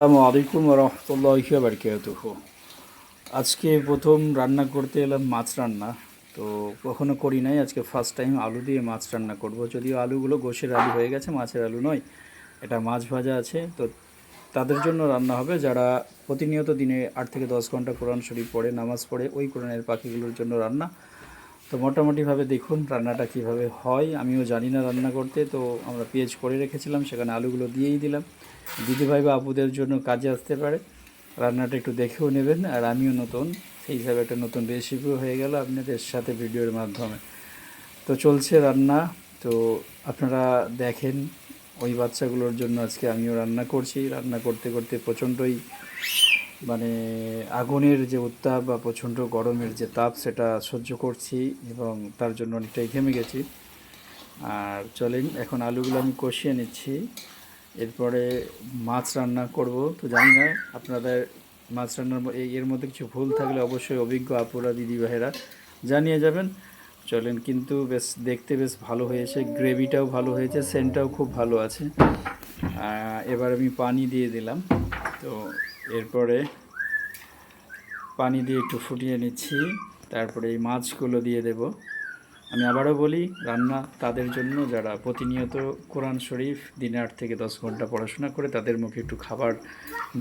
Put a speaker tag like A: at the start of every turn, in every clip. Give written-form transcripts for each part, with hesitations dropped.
A: আসসালামু আলাইকুম রহমতুল্লাহি ওয়া বারাকাতুহু। আজকে প্রথম রান্না করতে এলাম মাছ রান্না। তো কখনো করি নাই, আজকে ফার্স্ট টাইম আলু দিয়ে মাছ রান্না করব। যদিও আলুগুলো গোশের আলু হয়ে গেছে, মাছের আলু নয়, এটা মাছ ভাজা আছে। তো তাদের জন্য রান্না হবে যারা প্রতিনিয়ত দিনে 8 থেকে 10 ঘন্টা কোরআন শরীফ পড়ে, নামাজ পড়ে, ওই কোরআনের পাখিগুলোর জন্য রান্না। তো মোটামুটিভাবে দেখুন রান্নাটা কিভাবে হয়। আমিও জানি না রান্না করতে, তো আমরা পেঁয়াজ করে রেখেছিলাম, সেখানে আলুগুলো দিয়েই দিলাম। দিদিভাই বা আপুদের জন্য কাজে আসতে পারে। রান্নাটা একটু দেখেও নেবেন, আর আমিও নতুন, সেই হিসাবে একটা নতুন রেসিপিও হয়ে গেল আপনাদের সাথে ভিডিওর মাধ্যমে। তো চলছে রান্না, তো আপনারা দেখেন। ওই বাচ্চাগুলোর জন্য আজকে আমিও রান্না করছি। রান্না করতে করতে প্রচণ্ডই মানে আগুনের যে উত্তাপ বা প্রচণ্ড গরমের যে তাপ সেটা সহ্য করছি, এবং তার জন্য অনেকটাই ঘেমে গেছি। আর চলেন এখন আলুগুলো আমি কষিয়ে নিচ্ছি, এরপরে মাছ রান্না করব। তো জানি না আপনাদের মাছ রান্নার এর মধ্যে কিছু ভুল থাকলে অবশ্যই অভিজ্ঞ আপুরা দিদি ভাইয়েরা জানিয়ে যাবেন। চলেন, কিন্তু বেশ দেখতে বেশ ভালো হয়েছে, গ্রেভিটাও ভালো হয়েছে, সেন্টটাও খুব ভালো আছে। এবার আমি পানি দিয়ে দিলাম। তো এরপরে পানি দিয়ে একটু ফুটিয়ে নিচ্ছি, তারপরে এই মাছগুলো দিয়ে দেব। আমি আবারও বলি, রান্না তাদের জন্য যারা প্রতিনিয়ত কোরআন শরীফ দিনে 8 থেকে 10 ঘন্টা পড়াশোনা করে, তাদের মুখে একটু খাবার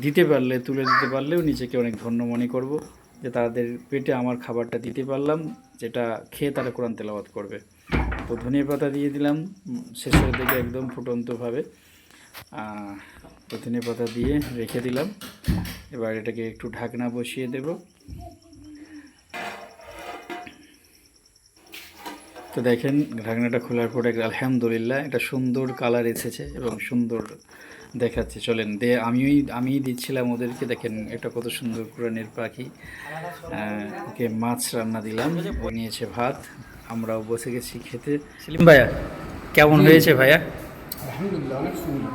A: দিতে পারলে, তুলে দিতে পারলেও নিজেকে অনেক ধন্য মনে করব, যে তাদের পেটে আমার খাবারটা দিতে পারলাম, যেটা খেয়ে তারা কোরআন তেলাওয়াত করবে। তো ধনিয়া পাতা দিয়ে দিলাম শেষের দিকে একদম ফুটন্তভাবে। তো ধনিয়া পাতা দিয়ে রেখে দিলাম। এবার এটাকে একটু ঢাকনা বসিয়ে দেব। তো দেখেন ঢাকনাটা খোলার পরে আলহামদুলিল্লাহ একটা সুন্দর কালার এসেছে এবং সুন্দর দেখাচ্ছে। চলেন আমিই দিচ্ছিলাম ওদেরকে। দেখেন এটা কত সুন্দর কোরআনের পাখি। ওকে মাছ রান্না দিলাম, ও নিয়েছে ভাত, আমরাও বসে গেছি খেতে। সেলিম ভাইয়া, কেমন হয়েছে ভাইয়া?
B: আলহামদুলিল্লাহ, অনেক সুন্দর।